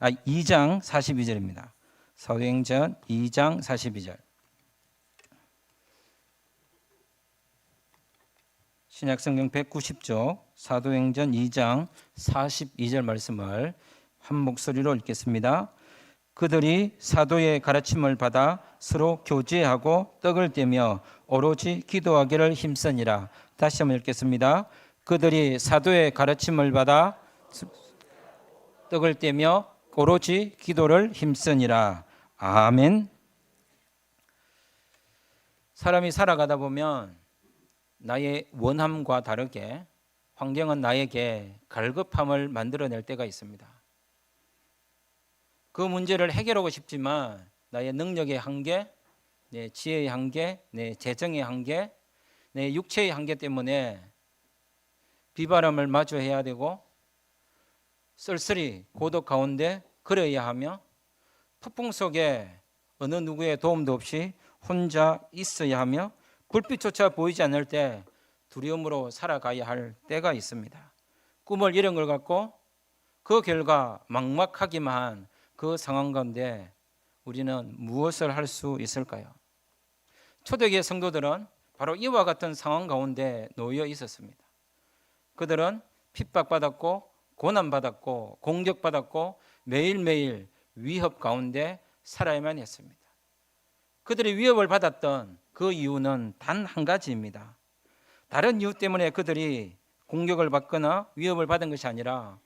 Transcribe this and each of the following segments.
2장 42절입니다. 사도행전 2장 42절. 신약성경 190쪽 사도행전 2장 42절 말씀을 한 목소리로 읽겠습니다. 그들이 사도의 가르침을 받아 서로 교제하고 떡을 떼며 오로지 기도하기를 힘쓰니라. 다시 한번 읽겠습니다. 그들이 사도의 가르침을 받아 떡을 떼며 오로지 기도를 힘쓰니라. 아멘. 사람이 살아가다 보면 나의 원함과 다르게 환경은 나에게 갈급함을 만들어낼 때가 있습니다. 그 문제를 해결하고 싶지만 나의 능력의 한계, 내 지혜의 한계, 내 재정의 한계, 내 육체의 한계 때문에 비바람을 마주해야 되고 쓸쓸히 고독 가운데 걸어야 하며 폭풍 속에 어느 누구의 도움도 없이 혼자 있어야 하며 불빛조차 보이지 않을 때 두려움으로 살아가야 할 때가 있습니다. 꿈을 이룬 걸 갖고 그 결과 막막하기만 한 그 상황 가운데 우리는 무엇을 할 수 있을까요? 초대교회 성도들은 바로 이와 같은 상황 가운데 놓여 있었습니다. 그들은 핍박받았고 고난받았고 공격받았고 매일매일 위협 가운데 살아야만 했습니다. 그들이 위협을 받았던 그 이유는 단 한 가지입니다. 다른 이유 때문에 그들이 공격을 받거나 위협을 받은 것이 아니라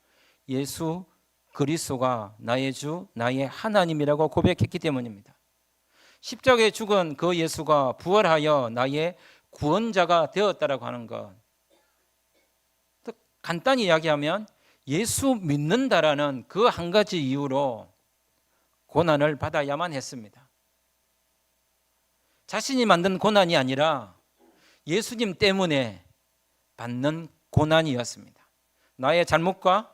예수 그리스도가 나의 주, 나의 하나님이라고 고백했기 때문입니다. 십자가에 죽은 그 예수가 부활하여 나의 구원자가 되었다라고 하는 것. 간단히 이야기하면 예수 믿는다라는 그 한 가지 이유로 고난을 받아야만 했습니다. 자신이 만든 고난이 아니라 예수님 때문에 받는 고난이었습니다. 나의 잘못과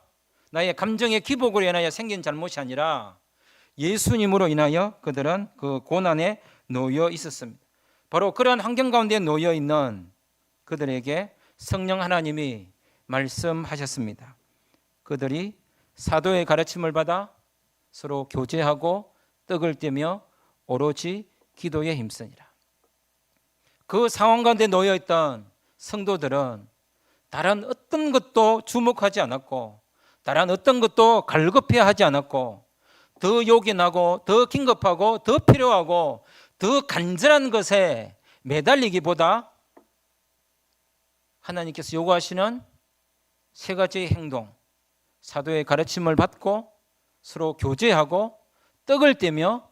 나의 감정의 기복으로 인하여 생긴 잘못이 아니라 예수님으로 인하여 그들은 그 고난에 놓여 있었습니다. 바로 그런 환경 가운데 놓여 있는 그들에게 성령 하나님이 말씀하셨습니다. 그들이 사도의 가르침을 받아 서로 교제하고 떡을 떼며 오로지 기도에 힘쓰니라. 그 상황 가운데 놓여 있던 성도들은 다른 어떤 것도 주목하지 않았고 다른 어떤 것도 갈급해하지 않았고 더 욕이 나고 더 긴급하고 더 필요하고 더 간절한 것에 매달리기보다 하나님께서 요구하시는 세 가지의 행동, 사도의 가르침을 받고 서로 교제하고 떡을 떼며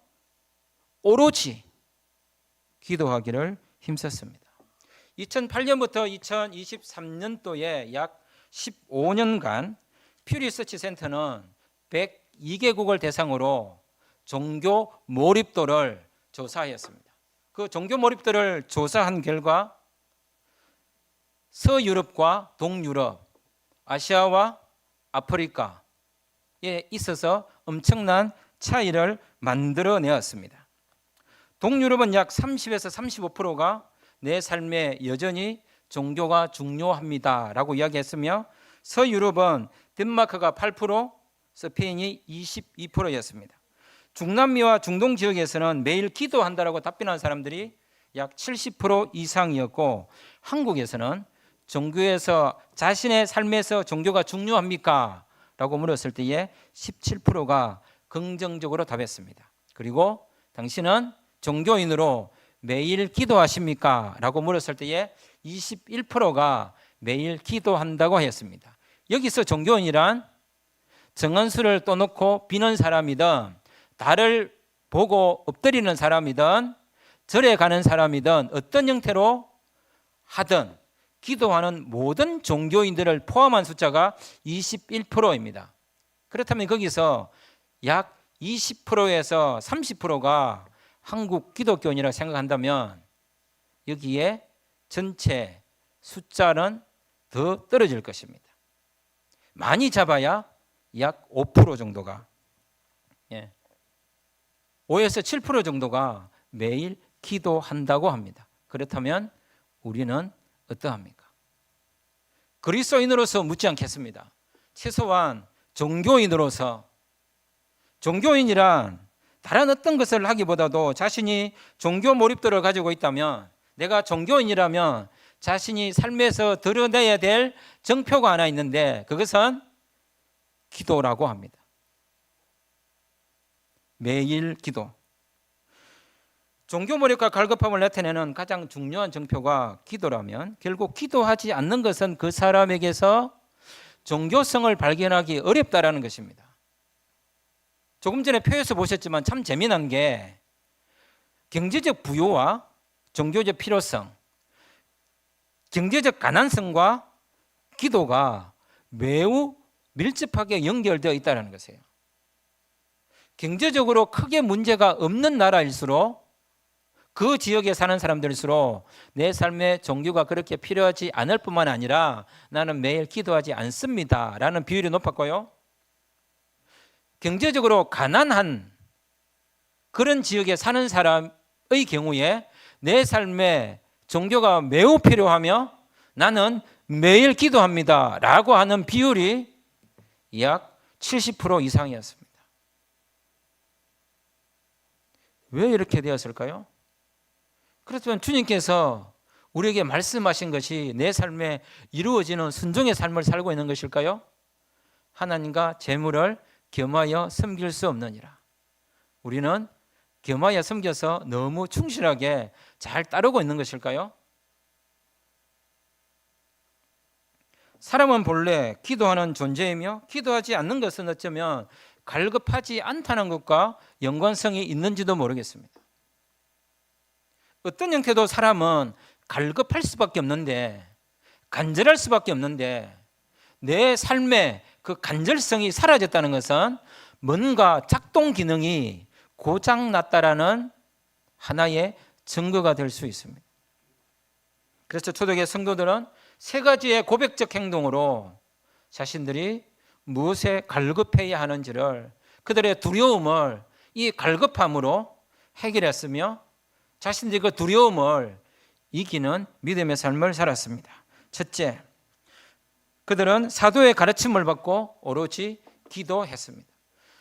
오로지 기도하기를 힘썼습니다. 2008년부터 2023년도에 약 15년간 퓨리서치 센터는 102개국을 대상으로 종교 몰입도를 조사하였습니다. 그 종교 몰입도를 조사한 결과 서유럽과 동유럽, 아시아와 아프리카에 있어서 엄청난 차이를 만들어내었습니다. 동유럽은 약 30에서 35%가 내 삶에 여전히 종교가 중요합니다라고 이야기했으며 서유럽은 덴마크가 8%, 스페인이 22%였습니다. 중남미와 중동 지역에서는 매일 기도한다라고 답변한 사람들이 약 70% 이상이었고 한국에서는 종교에서 자신의 삶에서 종교가 중요합니까? 라고 물었을 때에 17%가 긍정적으로 답했습니다. 그리고 당신은 종교인으로 매일 기도하십니까? 라고 물었을 때에 21%가 매일 기도한다고 했습니다. 여기서 종교인이란 정한수를 떠놓고 비는 사람이든 달을 보고 엎드리는 사람이든 절에 가는 사람이든 어떤 형태로 하든 기도하는 모든 종교인들을 포함한 숫자가 21%입니다. 그렇다면 거기서 약 20%에서 30%가 한국 기독교인이라고 생각한다면 여기에 전체 숫자는 더 떨어질 것입니다. 많이 잡아야 약 5% 정도가 5에서 7% 정도가 매일 기도한다고 합니다. 그렇다면 우리는 어떠합니까? 그리스도인으로서 묻지 않겠습니다. 최소한 종교인으로서 종교인이란 다른 어떤 것을 하기보다도 자신이 종교 몰입도를 가지고 있다면, 내가 종교인이라면 자신이 삶에서 드러내야 될 정표가 하나 있는데 그것은 기도라고 합니다. 매일 기도. 종교 몰입과 갈급함을 나타내는 가장 중요한 정표가 기도라면, 결국 기도하지 않는 것은 그 사람에게서 종교성을 발견하기 어렵다라는 것입니다. 조금 전에 표에서 보셨지만 참 재미난 게, 경제적 부요와 종교적 필요성, 경제적 가난성과 기도가 매우 밀접하게 연결되어 있다는 것이에요. 경제적으로 크게 문제가 없는 나라일수록, 그 지역에 사는 사람들일수록 내 삶에 종교가 그렇게 필요하지 않을 뿐만 아니라 나는 매일 기도하지 않습니다 라는 비율이 높았고요, 경제적으로 가난한 그런 지역에 사는 사람의 경우에 내 삶에 종교가 매우 필요하며 나는 매일 기도합니다 라고 하는 비율이 약 70% 이상이었습니다. 왜 이렇게 되었을까요? 그렇지만 주님께서 우리에게 말씀하신 것이 내 삶에 이루어지는 순종의 삶을 살고 있는 것일까요? 하나님과 재물을 겸하여 섬길 수 없느니라. 우리는 겸하여 섬겨서 너무 충실하게 잘 따르고 있는 것일까요? 사람은 본래 기도하는 존재이며, 기도하지 않는 것은 어쩌면 갈급하지 않다는 것과 연관성이 있는지도 모르겠습니다. 어떤 형태도 사람은 갈급할 수밖에 없는데, 간절할 수밖에 없는데, 내 삶의 그 간절성이 사라졌다는 것은 뭔가 작동 기능이 고장났다라는 하나의 증거가 될 수 있습니다. 그래서 초대교회 성도들은 세 가지의 고백적 행동으로 자신들이 무엇에 갈급해야 하는지를, 그들의 두려움을 이 갈급함으로 해결했으며 자신들이 그 두려움을 이기는 믿음의 삶을 살았습니다. 첫째, 그들은 사도의 가르침을 받고 오로지 기도했습니다.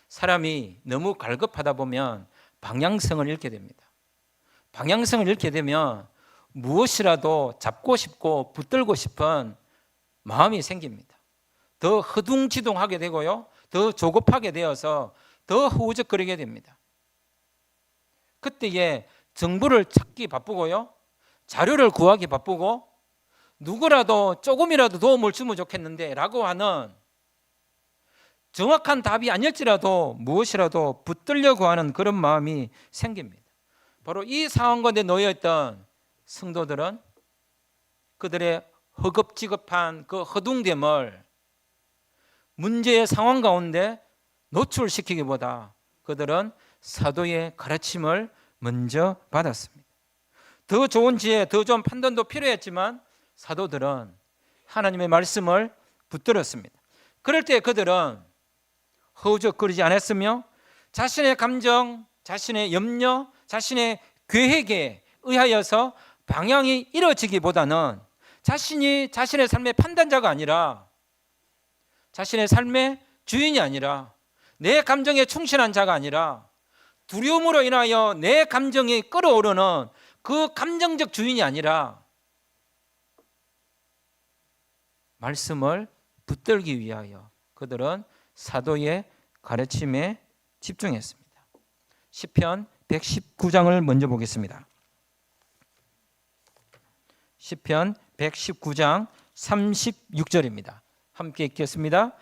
사람이 너무 갈급하다 보면 방향성을 잃게 됩니다. 방향성을 잃게 되면 무엇이라도 잡고 싶고 붙들고 싶은 마음이 생깁니다. 더 허둥지둥하게 되고요, 더 조급하게 되어서 더 허우적거리게 됩니다. 그때에 정보를 찾기 바쁘고요, 자료를 구하기 바쁘고, 누구라도 조금이라도 도움을 주면 좋겠는데 라고 하는, 정확한 답이 아닐지라도 무엇이라도 붙들려고 하는 그런 마음이 생깁니다. 바로 이 상황 가운데 놓여있던 성도들은 그들의 허겁지겁한 그 허둥됨을 문제의 상황 가운데 노출시키기보다 그들은 사도의 가르침을 먼저 받았습니다. 더 좋은 지혜, 더 좋은 판단도 필요했지만 사도들은 하나님의 말씀을 붙들었습니다. 그럴 때 그들은 허우적거리지 않았으며 자신의 감정, 자신의 염려, 자신의 계획에 의하여서 방향이 이뤄지기보다는 자신이 자신의 삶의 판단자가 아니라, 자신의 삶의 주인이 아니라, 내 감정에 충실한 자가 아니라 두려움으로 인하여 내 감정이 끌어오르는 그 감정적 주인이 아니라 말씀을 붙들기 위하여 그들은 사도의 가르침에 집중했습니다. 시편 119장을 먼저 보겠습니다. 시편 119장 36절입니다. 함께 읽겠습니다.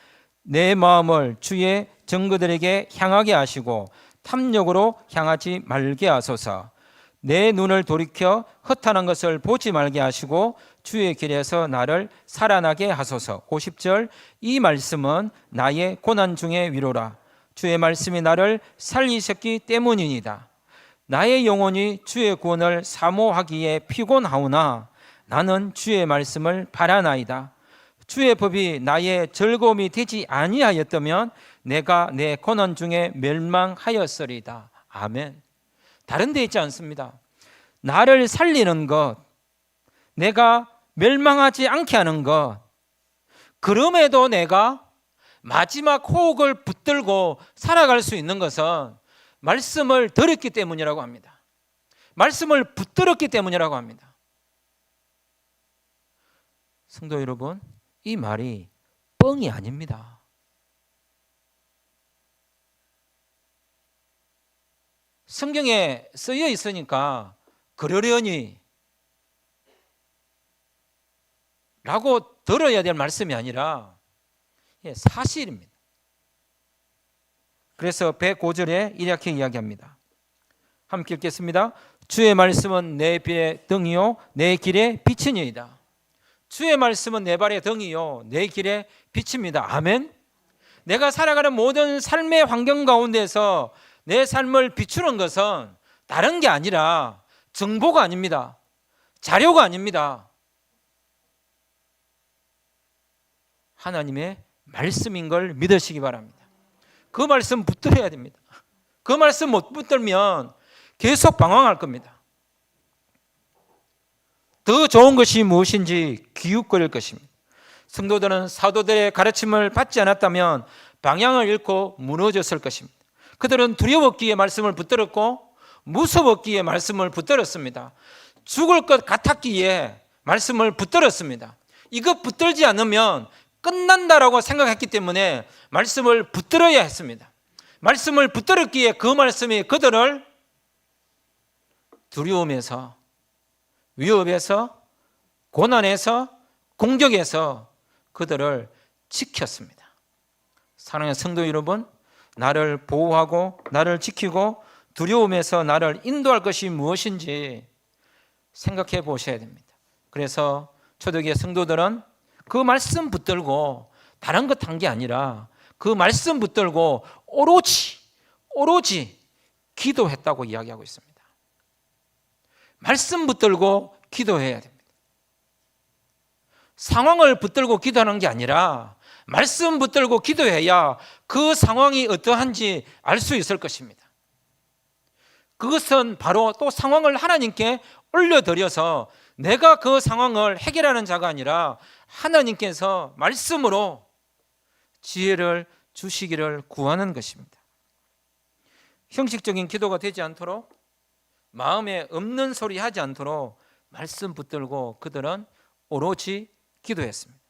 내 마음을 주의 증거들에게 향하게 하시고 탐욕으로 향하지 말게 하소서. 내 눈을 돌이켜 허탄한 것을 보지 말게 하시고 주의 길에서 나를 살아나게 하소서. 50절, 이 말씀은 나의 고난 중의 위로라. 주의 말씀이 나를 살리셨기 때문이니다. 나의 영혼이 주의 구원을 사모하기에 피곤하오나 나는 주의 말씀을 바라나이다. 주의 법이 나의 즐거움이 되지 아니하였다면 내가 내 고난 중에 멸망하였으리다. 아멘. 다른 데 있지 않습니다. 나를 살리는 것, 내가 멸망하지 않게 하는 것, 그럼에도 내가 마지막 호흡을 붙들고 살아갈 수 있는 것은 말씀을 들었기 때문이라고 합니다. 말씀을 붙들었기 때문이라고 합니다. 성도 여러분, 이 말이 뻥이 아닙니다. 성경에 쓰여 있으니까 그러려니 라고 들어야 될 말씀이 아니라 사실입니다. 그래서 105절에 이렇게 이야기합니다. 함께 읽겠습니다. 주의 말씀은 내 배의 등이요 내 길의 빛이니이다. 주의 말씀은 내 발의 등이요 내 길의 빛입니다. 아멘. 내가 살아가는 모든 삶의 환경 가운데서 내 삶을 비추는 것은 다른 게 아니라 정보가 아닙니다. 자료가 아닙니다. 하나님의 말씀인 걸 믿으시기 바랍니다. 그 말씀 붙들어야 됩니다. 그 말씀 못 붙들면 계속 방황할 겁니다. 더 좋은 것이 무엇인지 기웃거릴 것입니다. 성도들은 사도들의 가르침을 받지 않았다면 방향을 잃고 무너졌을 것입니다. 그들은 두려웠기에 말씀을 붙들었고 무서웠기에 말씀을 붙들었습니다. 죽을 것 같았기에 말씀을 붙들었습니다. 이거 붙들지 않으면 끝난다라고 생각했기 때문에 말씀을 붙들어야 했습니다. 말씀을 붙들었기에 그 말씀이 그들을 두려움에서, 위협에서, 고난에서, 공격에서 그들을 지켰습니다. 사랑하는 성도 여러분, 나를 보호하고 나를 지키고 두려움에서 나를 인도할 것이 무엇인지 생각해 보셔야 됩니다. 그래서 초대교회 성도들은 그 말씀 붙들고 다른 것 한 게 아니라 그 말씀 붙들고 오로지 기도했다고 이야기하고 있습니다. 말씀 붙들고 기도해야 됩니다. 상황을 붙들고 기도하는 게 아니라 말씀 붙들고 기도해야 그 상황이 어떠한지 알 수 있을 것입니다. 그것은 바로 또 상황을 하나님께 올려드려서 내가 그 상황을 해결하는 자가 아니라 하나님께서 말씀으로 지혜를 주시기를 구하는 것입니다. 형식적인 기도가 되지 않도록, 마음에 없는 소리 하지 않도록 말씀 붙들고 그들은 오로지 기도했습니다.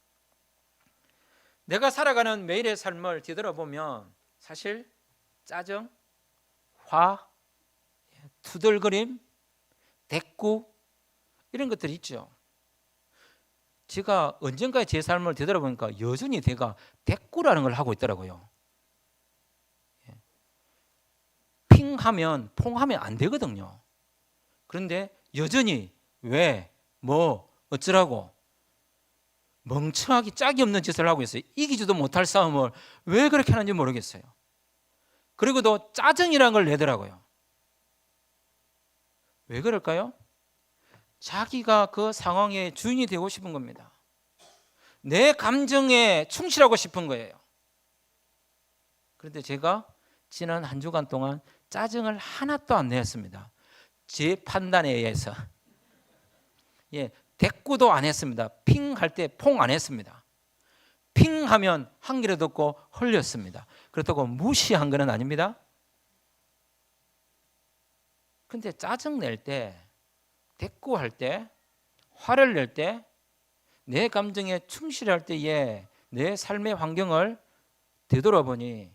내가 살아가는 매일의 삶을 뒤돌아보면 사실 짜증, 화, 투덜거림, 대꾸 이런 것들이 있죠. 제가 언젠가 제 삶을 되돌아보니까 여전히 제가 대꾸라는 걸 하고 있더라고요. 핑하면 퐁하면 안 되거든요. 그런데 여전히 왜, 뭐, 어쩌라고 멍청하게 짝이 없는 짓을 하고 있어요. 이기지도 못할 싸움을 왜 그렇게 하는지 모르겠어요. 그리고 또 짜증이라는 걸 내더라고요. 왜 그럴까요? 자기가 그 상황의 주인이 되고 싶은 겁니다. 내 감정에 충실하고 싶은 거예요. 그런데 제가 지난 한 주간 동안 짜증을 하나도 안 냈습니다. 제 판단에 의해서. 대꾸도 안 했습니다. 핑 할 때 퐁 안 했습니다. 핑 하면 한 귀로 듣고 흘렸습니다. 그렇다고 무시한 건 아닙니다. 근데 짜증 낼 때, 대꾸할 때, 화를 낼 때, 내 감정에 충실할 때에 내 삶의 환경을 되돌아보니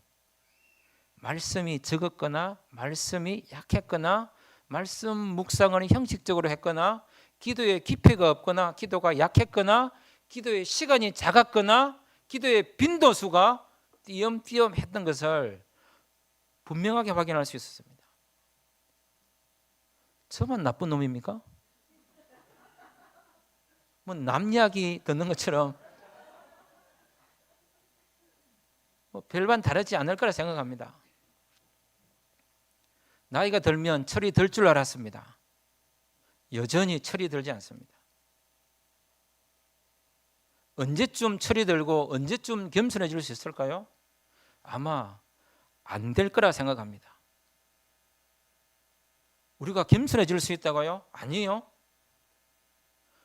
말씀이 적었거나 말씀이 약했거나 말씀 묵상을 형식적으로 했거나 기도의 깊이가 없거나 기도가 약했거나 기도의 시간이 작았거나 기도의 빈도수가 띄엄띄엄 했던 것을 분명하게 확인할 수 있었습니다. 저만 나쁜 놈입니까? 뭐 남 이야기 듣는 것처럼 뭐 별반 다르지 않을 거라 생각합니다. 나이가 들면 철이 들 줄 알았습니다. 여전히 철이 들지 않습니다. 언제쯤 철이 들고 언제쯤 겸손해질 수 있을까요? 아마 안 될 거라 생각합니다. 우리가 겸손해질 수 있다고요? 아니요.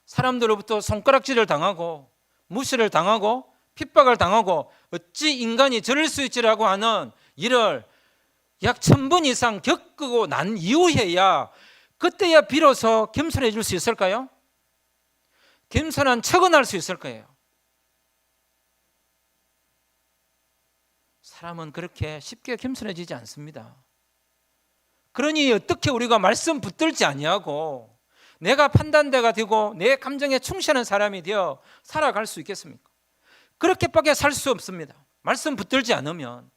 사람들로부터 손가락질을 당하고 무시를 당하고 핍박을 당하고 어찌 인간이 저럴 수 있지라고 하는 일을 약 1000번 이상 겪고 난 이후에야 그때야 비로소 겸손해질 수 있을까요? 겸손한 척은 할 수 있을 거예요. 사람은 그렇게 쉽게 겸손해지지 않습니다. 그러니 어떻게 우리가 말씀 붙들지 아니하고 내가 판단대가 되고 내 감정에 충실한 사람이 되어 살아갈 수 있겠습니까? 그렇게밖에 살 수 없습니다. 말씀 붙들지 않으면.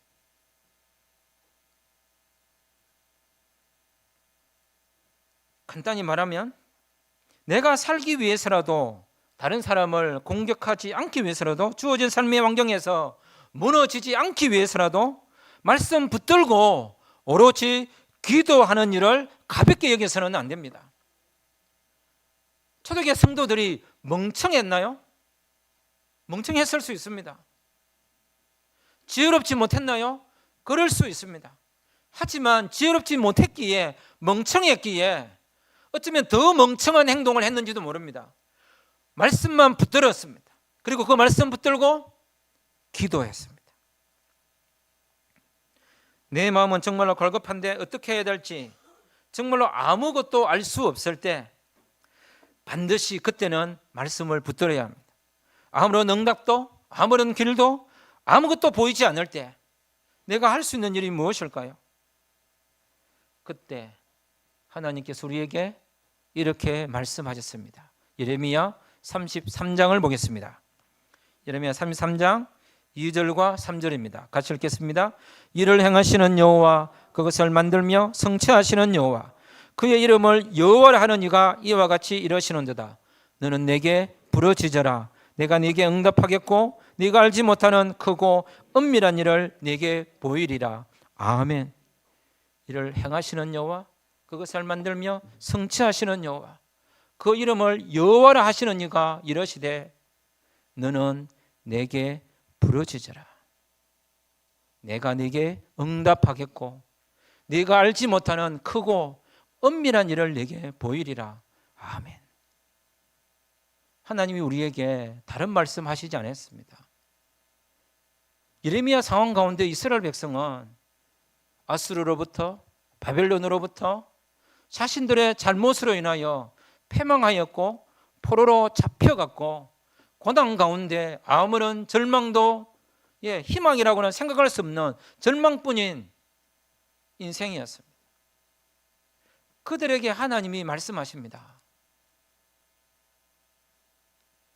간단히 말하면 내가 살기 위해서라도 다른 사람을 공격하지 않기 위해서라도 주어진 삶의 환경에서 무너지지 않기 위해서라도 말씀 붙들고 오로지 기도하는 일을 가볍게 여겨서는 안 됩니다. 초대교회 성도들이 멍청했나요? 멍청했을 수 있습니다. 지혜롭지 못했나요? 그럴 수 있습니다. 하지만 지혜롭지 못했기에 멍청했기에 어쩌면 더 멍청한 행동을 했는지도 모릅니다. 말씀만 붙들었습니다. 그리고 그 말씀 붙들고 기도했습니다. 내 마음은 정말로 걸겁한데 어떻게 해야 될지 정말로 아무것도 알 수 없을 때 반드시 그때는 말씀을 붙들어야 합니다. 아무런 응답도 아무런 길도 아무것도 보이지 않을 때 내가 할 수 있는 일이 무엇일까요? 그때 하나님께서 우리에게 이렇게 말씀하셨습니다. 예레미야 33장을 보겠습니다. 예레미야 33장 2절과 3절입니다. 같이 읽겠습니다. 이를 행하시는 여호와 그것을 만들며 성취하시는 여호와 그의 이름을 여호와라 하는 이가 이와 같이 이러시는도다. 너는 내게 부르짖어라. 내가 네게 응답하겠고 네가 알지 못하는 크고 은밀한 일을 네게 보이리라. 아멘. 이를 행하시는 여호와 그것을 만들며 성취하시는 여호와 그 이름을 여호와라 하시는 이가 이러시되 너는 내게 부르짖어라. 내가 네게 응답하겠고 네가 알지 못하는 크고 은밀한 일을 네게 보이리라. 아멘. 하나님이 우리에게 다른 말씀 하시지 않았습니다. 예레미야 상황 가운데 이스라엘 백성은 아수르로부터 바벨론으로부터 자신들의 잘못으로 인하여 패망하였고 포로로 잡혀갔고 고난 가운데 아무런 절망도 희망이라고는 생각할 수 없는 절망뿐인 인생이었습니다. 그들에게 하나님이 말씀하십니다.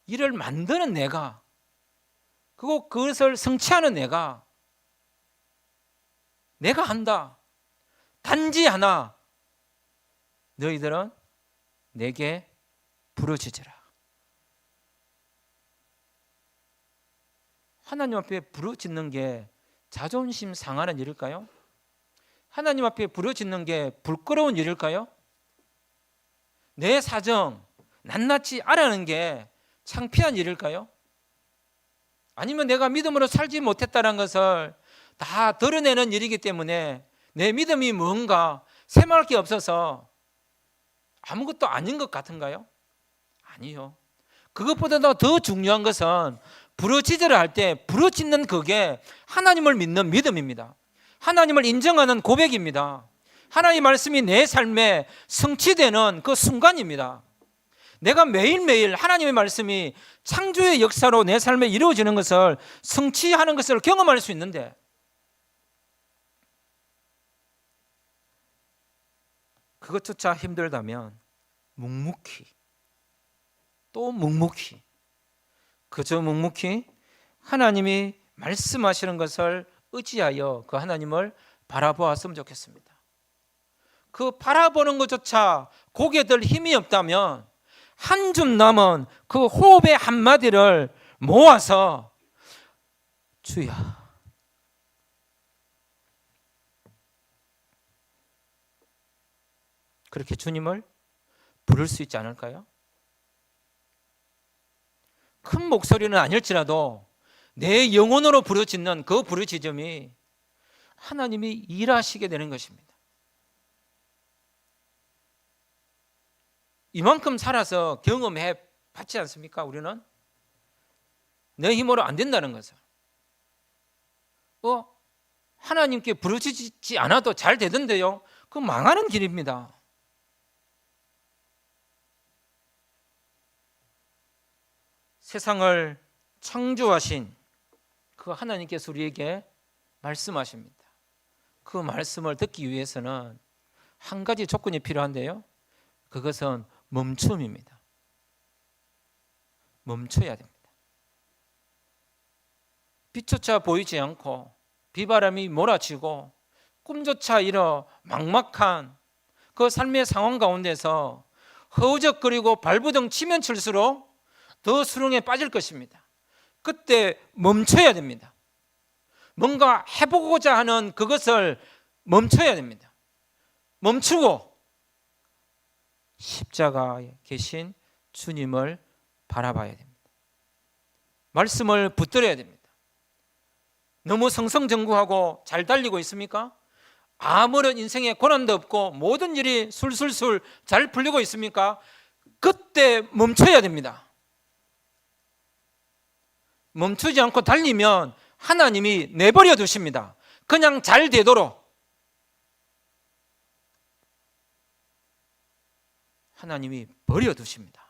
이를 만드는 내가 그리고 그것을 성취하는 내가 한다. 단지 하나 너희들은 내게 부르짖으라. 하나님 앞에 부르짖는 게 자존심 상하는 일일까요? 하나님 앞에 부르짖는 게 부끄러운 일일까요? 내 사정 낱낱이 알아는 게 창피한 일일까요? 아니면 내가 믿음으로 살지 못했다는 것을 다 드러내는 일이기 때문에 내 믿음이 뭔가 새마을 게 없어서 아무것도 아닌 것 같은가요? 아니요. 그것보다도 더 중요한 것은 부르짖으라 할 때 부르짖는 그게 하나님을 믿는 믿음입니다. 하나님을 인정하는 고백입니다. 하나님의 말씀이 내 삶에 성취되는 그 순간입니다. 내가 매일매일 하나님의 말씀이 창조의 역사로 내 삶에 이루어지는 것을 성취하는 것을 경험할 수 있는데 그것조차 힘들다면 묵묵히 또 묵묵히 그저 묵묵히 하나님이 말씀하시는 것을 의지하여 그 하나님을 바라보았으면 좋겠습니다. 그 바라보는 것조차 고개 들 힘이 없다면 한 줌 남은 그 호흡의 한마디를 모아서 주야 그렇게 주님을 부를 수 있지 않을까요? 큰 목소리는 아닐지라도 내 영혼으로 부르짖는 그 부르짖음이 하나님이 일하시게 되는 것입니다. 이만큼 살아서 경험해 봤지 않습니까? 우리는 내 힘으로 안 된다는 것을. 하나님께 부르짖지 않아도 잘 되던데요. 그 망하는 길입니다. 세상을 창조하신 그 하나님께서 우리에게 말씀하십니다. 그 말씀을 듣기 위해서는 한 가지 조건이 필요한데요. 그것은 멈춤입니다. 멈춰야 됩니다. 빛조차 보이지 않고 비바람이 몰아치고 꿈조차 잃어 막막한 그 삶의 상황 가운데서 허우적거리고 발부둥 치면 칠수록 더 수렁에 빠질 것입니다. 그때 멈춰야 됩니다. 뭔가 해보고자 하는 그것을 멈춰야 됩니다. 멈추고 십자가에 계신 주님을 바라봐야 됩니다. 말씀을 붙들어야 됩니다. 너무 성성정구하고 잘 달리고 있습니까? 아무런 인생에 고난도 없고 모든 일이 술술술 잘 풀리고 있습니까? 그때 멈춰야 됩니다. 멈추지 않고 달리면 하나님이 내버려 두십니다. 그냥 잘 되도록. 하나님이 버려 두십니다.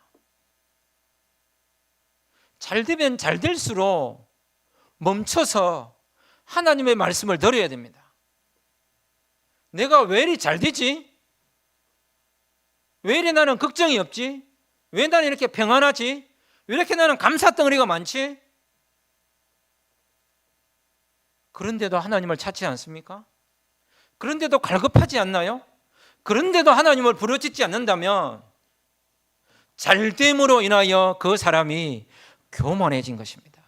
잘 되면 잘 될수록 멈춰서 하나님의 말씀을 들어야 됩니다. 내가 왜 이리 잘 되지? 왜 이리 나는 걱정이 없지? 왜 나는 이렇게 평안하지? 왜 이렇게 나는 감사덩어리가 많지? 그런데도 하나님을 찾지 않습니까? 그런데도 갈급하지 않나요? 그런데도 하나님을 부르짖지 않는다면 잘됨으로 인하여 그 사람이 교만해진 것입니다.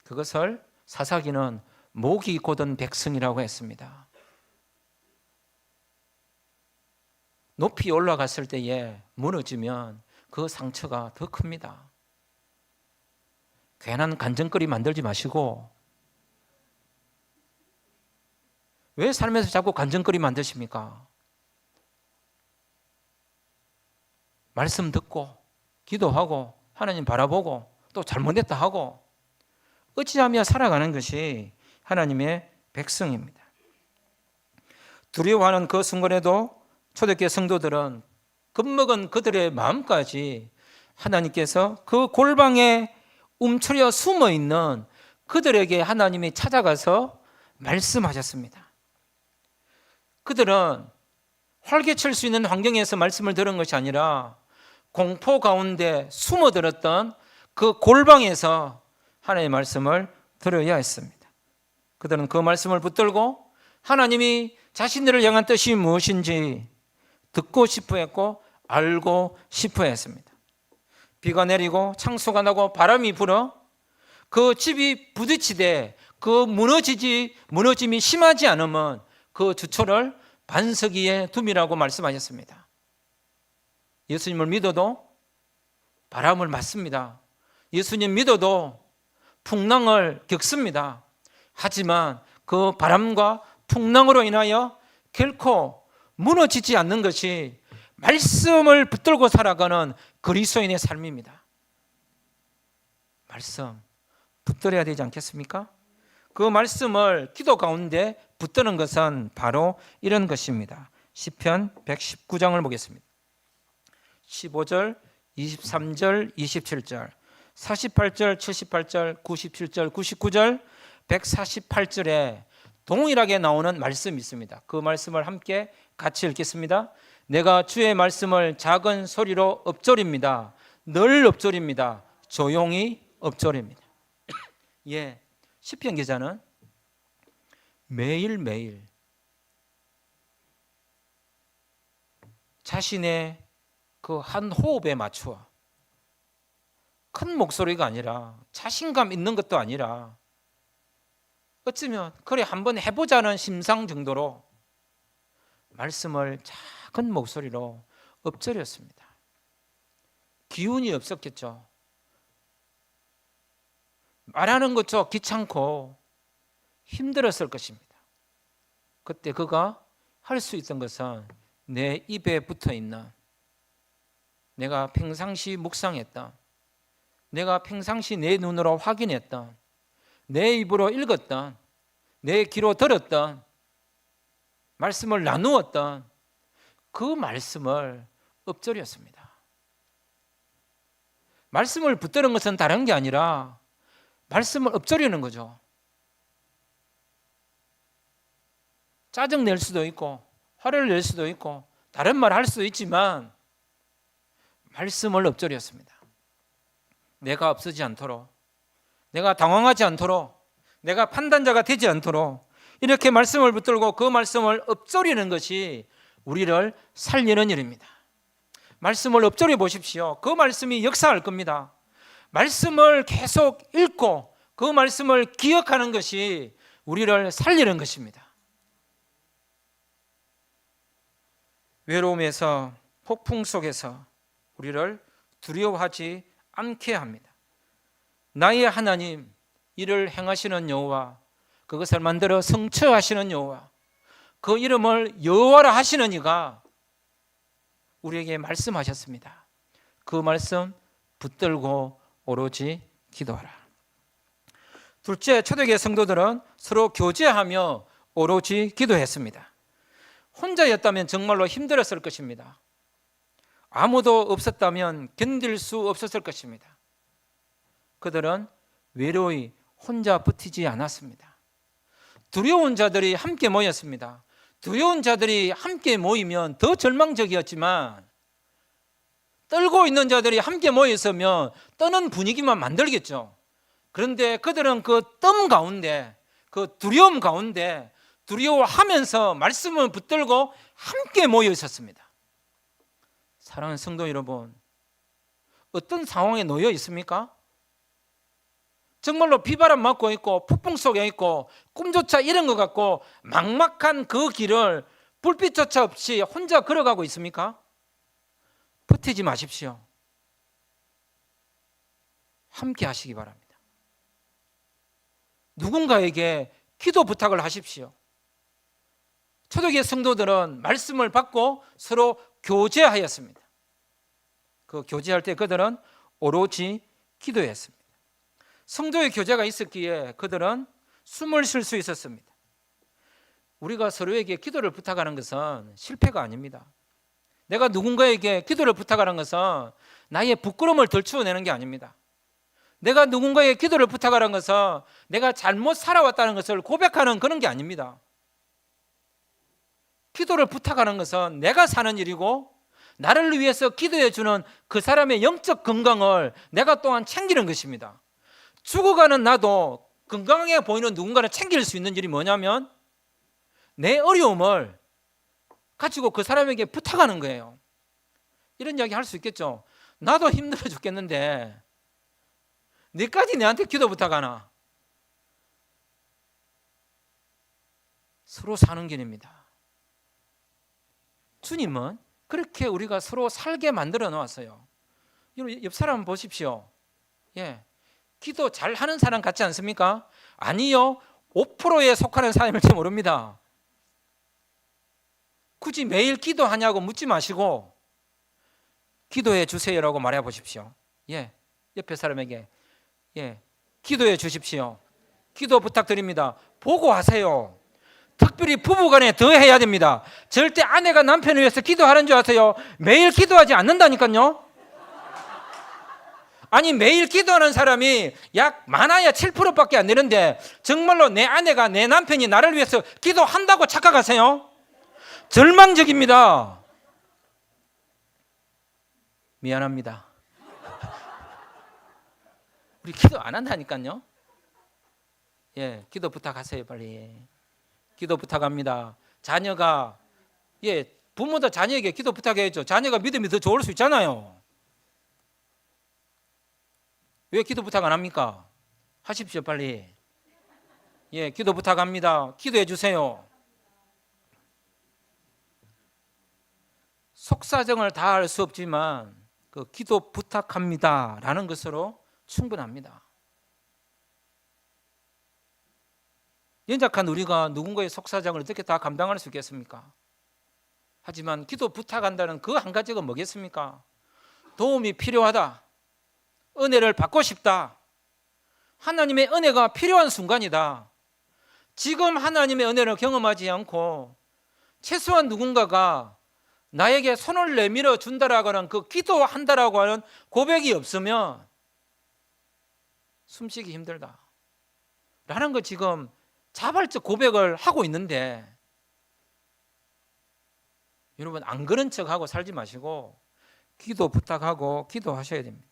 그것을 사사기는 목이 곧은 백성이라고 했습니다. 높이 올라갔을 때에 무너지면 그 상처가 더 큽니다. 괜한 간증거리 만들지 마시고, 왜 삶에서 자꾸 간증거리 만드십니까? 말씀 듣고 기도하고 하나님 바라보고 또 잘못했다 하고 어찌하며 살아가는 것이 하나님의 백성입니다. 두려워하는 그 순간에도 초대교회 성도들은 겁먹은 그들의 마음까지 하나님께서 그 골방에 움츠려 숨어 있는 그들에게 하나님이 찾아가서 말씀하셨습니다. 그들은 활개칠 수 있는 환경에서 말씀을 들은 것이 아니라 공포 가운데 숨어들었던 그 골방에서 하나님의 말씀을 들어야 했습니다. 그들은 그 말씀을 붙들고 하나님이 자신들을 향한 뜻이 무엇인지 듣고 싶어 했고 알고 싶어 했습니다. 비가 내리고 창수가 나고 바람이 불어 그 집이 부딪히되 그 무너짐이 심하지 않으면 그 주초를 반석 위에 둠이라고 말씀하셨습니다. 예수님을 믿어도 바람을 맞습니다. 예수님 믿어도 풍랑을 겪습니다. 하지만 그 바람과 풍랑으로 인하여 결코 무너지지 않는 것이 말씀을 붙들고 살아가는 그리스도인의 삶입니다. 말씀 붙들어야 되지 않겠습니까? 그 말씀을 기도 가운데 붙드는 것은 바로 이런 것입니다. 시편 119장을 보겠습니다. 15절, 23절, 27절, 48절, 78절, 97절, 99절, 148절에 동일하게 나오는 말씀이 있습니다. 그 말씀을 함께 같이 읽겠습니다. 내가 주의 말씀을 작은 소리로 읊조립니다. 늘 읊조립니다. 조용히 읊조립니다. 예, 시편 기자는 매일매일 자신의 그 한 호흡에 맞추어 큰 목소리가 아니라 자신감 있는 것도 아니라 어쩌면 그래 한번 해보자는 심상 정도로 말씀을 작은 목소리로 읊조렸습니다. 기운이 없었겠죠. 말하는 것도 귀찮고 힘들었을 것입니다. 그때 그가 할 수 있던 것은 내 입에 붙어있는 내가 평상시 묵상했던 내가 평상시 내 눈으로 확인했던, 내 입으로 읽었던, 내 귀로 들었던, 말씀을 나누었던 그 말씀을 엎드렸습니다. 말씀을 붙드는 것은 다른 게 아니라 말씀을 엎드리는 거죠. 짜증 낼 수도 있고 화를 낼 수도 있고 다른 말 할 수도 있지만 말씀을 엎드렸습니다. 내가 없어지지 않도록, 내가 당황하지 않도록, 내가 판단자가 되지 않도록 이렇게 말씀을 붙들고 그 말씀을 엎드리는 것이 우리를 살리는 일입니다. 말씀을 엎드려 보십시오. 그 말씀이 역사할 겁니다. 말씀을 계속 읽고 그 말씀을 기억하는 것이 우리를 살리는 것입니다. 외로움에서, 폭풍 속에서 우리를 두려워하지 않게 합니다. 나의 하나님, 이를 행하시는 여호와, 그것을 만들어 성취하시는 여호와, 그 이름을 여호와라 하시는 이가 우리에게 말씀하셨습니다. 그 말씀 붙들고 오로지 기도하라. 둘째, 초대교회 성도들은 서로 교제하며 오로지 기도했습니다. 혼자였다면 정말로 힘들었을 것입니다. 아무도 없었다면 견딜 수 없었을 것입니다. 그들은 외로이 혼자 버티지 않았습니다. 두려운 자들이 함께 모였습니다. 두려운 자들이 함께 모이면 더 절망적이었지만 떨고 있는 자들이 함께 모였으면 떠는 분위기만 만들겠죠. 그런데 그들은 그 뜸 가운데, 그 두려움 가운데 두려워하면서 말씀을 붙들고 함께 모여 있었습니다. 사랑하는 성도 여러분, 어떤 상황에 놓여 있습니까? 정말로 비바람 맞고 있고 폭풍 속에 있고 꿈조차 잃은 것 같고 막막한 그 길을 불빛조차 없이 혼자 걸어가고 있습니까? 버티지 마십시오. 함께 하시기 바랍니다. 누군가에게 기도 부탁을 하십시오. 초대교회 성도들은 말씀을 받고 서로 교제하였습니다. 그 교제할 때 그들은 오로지 기도했습니다. 성도의 교제가 있었기에 그들은 숨을 쉴 수 있었습니다. 우리가 서로에게 기도를 부탁하는 것은 실패가 아닙니다. 내가 누군가에게 기도를 부탁하는 것은 나의 부끄러움을 덜추어내는 게 아닙니다. 내가 누군가에게 기도를 부탁하는 것은 내가 잘못 살아왔다는 것을 고백하는 그런 게 아닙니다. 기도를 부탁하는 것은 내가 사는 일이고 나를 위해서 기도해 주는 그 사람의 영적 건강을 내가 또한 챙기는 것입니다. 죽어가는 나도 건강하게 보이는 누군가를 챙길 수 있는 일이 뭐냐면 내 어려움을 가지고 그 사람에게 부탁하는 거예요. 이런 이야기 할 수 있겠죠. 나도 힘들어 죽겠는데 너까지 내한테 기도 부탁하나? 서로 사는 길입니다. 주님은 그렇게 우리가 서로 살게 만들어 놓았어요. 옆 사람 보십시오. 예, 기도 잘하는 사람 같지 않습니까? 아니요, 5%에 속하는 사람일지 모릅니다. 굳이 매일 기도하냐고 묻지 마시고 기도해 주세요라고 말해 보십시오. 예, 옆에 사람에게 기도해 주십시오. 기도 부탁드립니다. 보고 하세요. 특별히 부부간에 더 해야 됩니다. 절대 아내가 남편을 위해서 기도하는 줄 아세요? 매일 기도하지 않는다니까요. 아니 매일 기도하는 사람이 약 많아야 7%밖에 안 되는데 정말로 내 아내가 내 남편이 나를 위해서 기도한다고 착각하세요? 절망적입니다. 미안합니다. 우리 기도 안 한다니까요. 예, 기도 부탁하세요. 빨리 기도 부탁합니다. 자녀가 부모도 자녀에게 기도 부탁해야죠. 자녀가 믿음이 더 좋을 수 있잖아요. 왜 기도 부탁 안 합니까? 하십시오 빨리. 예, 기도 부탁합니다. 기도해 주세요. 속사정을 다 할 수 없지만 그 기도 부탁합니다 라는 것으로 충분합니다. 연약한 우리가 누군가의 속사정을 어떻게 다 감당할 수 있겠습니까? 하지만 기도 부탁한다는 그 한 가지가 뭐겠습니까? 도움이 필요하다. 은혜를 받고 싶다. 하나님의 은혜가 필요한 순간이다. 지금 하나님의 은혜를 경험하지 않고 최소한 누군가가 나에게 손을 내밀어 준다라고 하는 그 기도한다라고 하는 고백이 없으면 숨쉬기 힘들다 라는 거 지금 자발적 고백을 하고 있는데, 여러분 안 그런 척하고 살지 마시고 기도 부탁하고 기도하셔야 됩니다.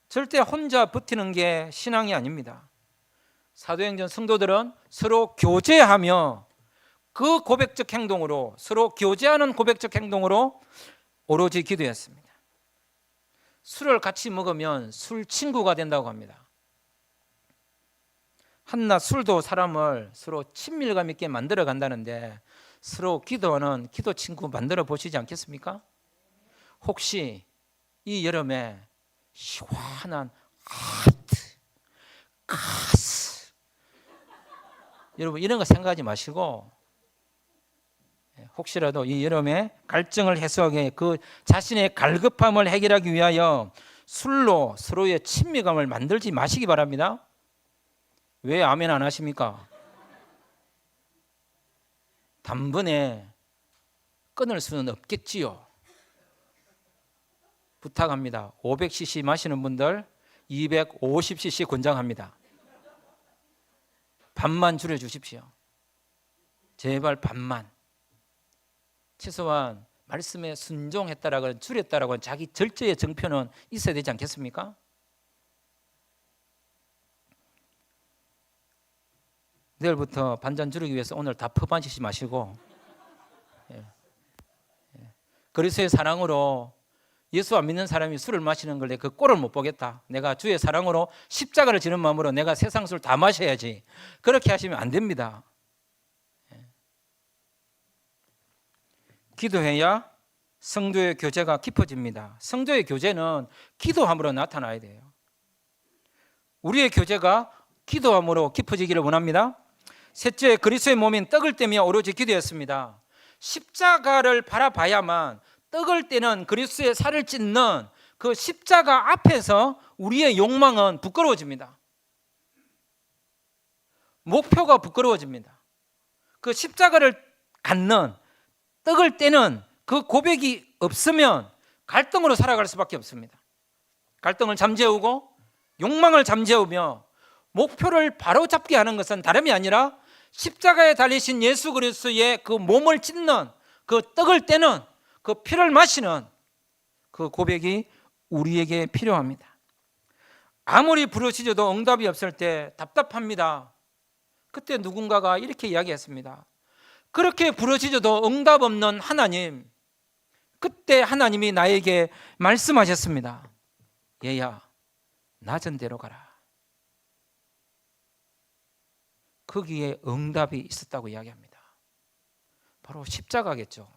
절대 혼자 버티는 게 신앙이 아닙니다. 사도행전 성도들은 서로 교제하며 그 고백적 행동으로, 서로 교제하는 고백적 행동으로 오로지 기도했습니다. 술을 같이 먹으면 술 친구가 된다고 합니다. 한낱 술도 사람을 서로 친밀감 있게 만들어 간다는데, 서로 기도하는 기도 친구 만들어 보시지 않겠습니까? 혹시 이 여름에 시원한 하트, 가스, 여러분 이런 거 생각하지 마시고, 혹시라도 이 여름에 갈증을 해소하게, 그 자신의 갈급함을 해결하기 위하여 술로 서로의 친밀감을 만들지 마시기 바랍니다. 왜 아멘 안 하십니까? 단번에 끊을 수는 없겠지요. 부탁합니다. 500cc 마시는 분들 250cc 권장합니다. 반만 줄여주십시오. 제발 반만. 최소한 말씀에 순종했다라고, 줄였다라고 자기 절제의 정표는 있어야 되지 않겠습니까? 내일부터 반잔 줄이기 위해서 오늘 다 퍼마시지 마시고, 그리스도의 사랑으로 예수 안 믿는 사람이 술을 마시는 걸 그 꼴을 못 보겠다. 내가 주의 사랑으로 십자가를 지는 마음으로 내가 세상 술 다 마셔야지. 그렇게 하시면 안 됩니다. 기도해야 성도의 교제가 깊어집니다. 성도의 교제는 기도함으로 나타나야 돼요. 우리의 교제가 기도함으로 깊어지기를 원합니다. 셋째, 그리스도의 몸인 떡을 떼며 오로지 기도했습니다. 십자가를 바라봐야만, 떡을 떼는 그리스도의 살을 찢는 그 십자가 앞에서 우리의 욕망은 부끄러워집니다. 목표가 부끄러워집니다. 그 십자가를 갖는, 떡을 떼는 그 고백이 없으면 갈등으로 살아갈 수밖에 없습니다. 갈등을 잠재우고 욕망을 잠재우며 목표를 바로잡게 하는 것은 다름이 아니라 십자가에 달리신 예수 그리스도의 그 몸을 찢는, 그 떡을 떼는, 그 피를 마시는 그 고백이 우리에게 필요합니다. 아무리 부르짖어도 응답이 없을 때 답답합니다. 그때 누군가가 이렇게 이야기했습니다. 그렇게 부르짖어도 응답 없는 하나님, 그때 하나님이 나에게 말씀하셨습니다. 얘야, 낮은 데로 가라. 거기에 응답이 있었다고 이야기합니다. 바로 십자가겠죠.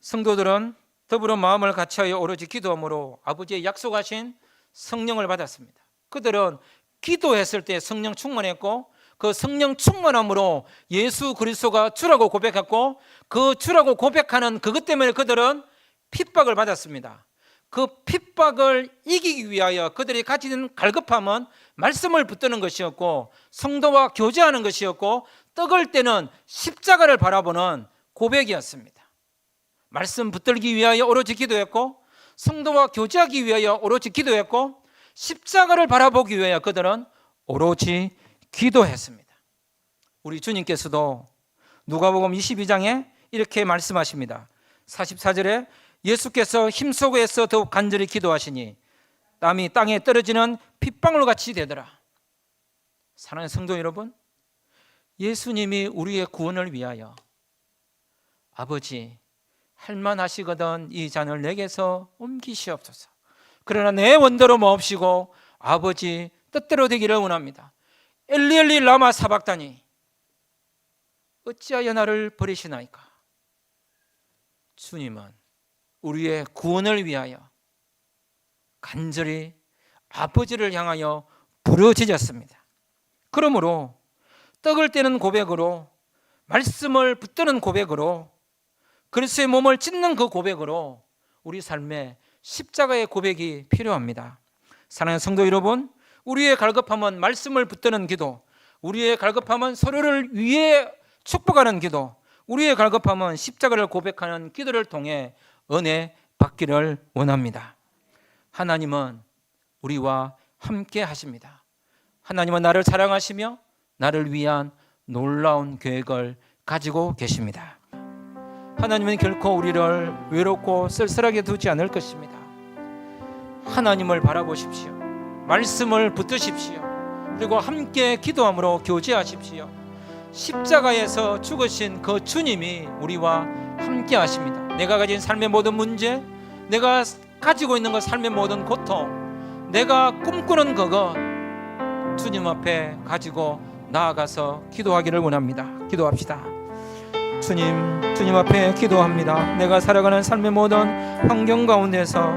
성도들은 더불어 마음을 같이하여 오로지 기도함으로 아버지의 약속하신 성령을 받았습니다. 그들은 기도했을 때 성령 충만했고, 그 성령 충만함으로 예수 그리스도가 주라고 고백했고, 그 주라고 고백하는 그것 때문에 그들은 핍박을 받았습니다. 그 핍박을 이기기 위하여 그들이 가진 갈급함은 말씀을 붙드는 것이었고, 성도와 교제하는 것이었고, 떡을 떼는 십자가를 바라보는 고백이었습니다. 말씀 붙들기 위하여 오로지 기도했고, 성도와 교제하기 위하여 오로지 기도했고, 십자가를 바라보기 위하여 그들은 오로지 기도했습니다. 우리 주님께서도 누가복음 22장에 이렇게 말씀하십니다. 44절에 예수께서 힘속에서 더욱 간절히 기도하시니 땀이 땅에 떨어지는 핏방울같이 되더라. 사랑하는 성도 여러분, 예수님이 우리의 구원을 위하여 아버지, 할만하시거든 이 잔을 내게서 옮기시옵소서. 그러나 내 원대로 마옵시고 아버지 뜻대로 되기를 원합니다. 엘리 엘리 라마 사박다니, 어찌하여 나를 버리시나이까. 주님은 우리의 구원을 위하여 간절히 아버지를 향하여 부르짖었습니다. 그러므로 떡을 떼는 고백으로, 말씀을 붙드는 고백으로, 그리스도의 몸을 찢는 그 고백으로 우리 삶에 십자가의 고백이 필요합니다. 사랑하는 성도 여러분, 우리의 갈급함은 말씀을 붙드는 기도, 우리의 갈급함은 서로를 위해 축복하는 기도, 우리의 갈급함은 십자가를 고백하는 기도를 통해 은혜 받기를 원합니다. 하나님은 우리와 함께 하십니다. 하나님은 나를 사랑하시며 나를 위한 놀라운 계획을 가지고 계십니다. 하나님은 결코 우리를 외롭고 쓸쓸하게 두지 않을 것입니다. 하나님을 바라보십시오. 말씀을 붙드십시오. 그리고 함께 기도함으로 교제하십시오. 십자가에서 죽으신 그 주님이 우리와 함께 하십니다. 내가 가진 삶의 모든 문제, 내가 가지고 있는 것, 삶의 모든 고통, 내가 꿈꾸는 그것 주님 앞에 가지고 나아가서 기도하기를 원합니다. 기도합시다. 주님 앞에 기도합니다. 내가 살아가는 삶의 모든 환경 가운데서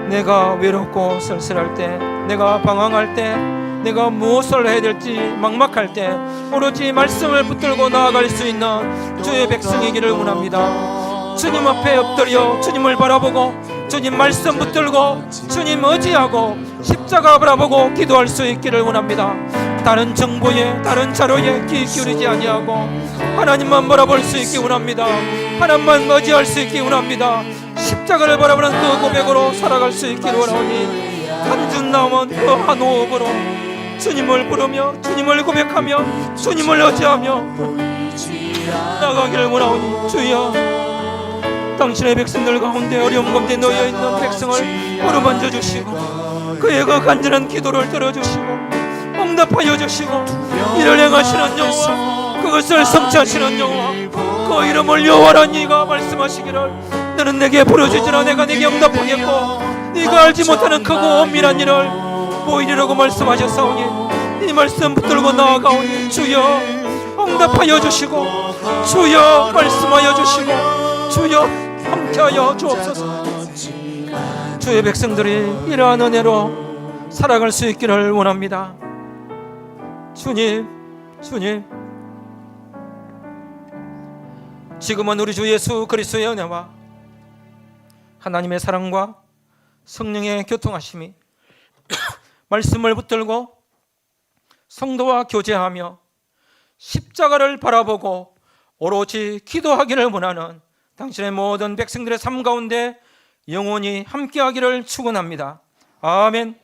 내가 외롭고 쓸쓸할 때, 내가 방황할 때, 내가 무엇을 해야 될지 막막할 때 오로지 말씀을 붙들고 나아갈 수 있는 주의 백성이기를 원합니다. 주님 앞에 엎드려 주님을 바라보고 주님 말씀 붙들고 주님 의지하고 십자가 바라보고 기도할 수 있기를 원합니다. 다른 정보에 다른 자료에 귀 기울이지 아니하고 하나님만 바라볼 수 있기 원합니다. 하나님만 의지할 수 있기 원합니다. 십자가를 바라보는 그 고백으로 살아갈 수 있기를 원하오니 한 줌 남은 그 한 호흡으로 주님을 부르며 주님을 고백하며 주님을 의지하며 나가기를 원하오니 주여, 당신의 백성들 가운데 어려움 가운데 놓여 있는 백성을 어루만져 주시고 그의 그 간절한 기도를 들어주시고 응답하여 주시고 이를 행하시는 여호와, 그것을 성취하시는 여호와, 그 이름을 여호와라 네가 말씀하시기를 너는 내게 부르짖으라 내가 내게 응답하겠고 네가 알지 못하는 크고 엄밀한 일을 보이리라고 말씀하셨사오니 이 말씀 붙들고 나아가오니 주여 응답하여 주시고 주여 말씀하여 주시고 주여 함께하여 주옵소서. 주의 백성들이 이러한 은혜로 살아갈 수 있기를 원합니다. 주님 지금은 우리 주 예수 그리스도의 은혜와 하나님의 사랑과 성령의 교통하심이 말씀을 붙들고 성도와 교제하며 십자가를 바라보고 오로지 기도하기를 원하는 당신의 모든 백성들의 삶 가운데 영원히 함께하기를 축원합니다. 아멘.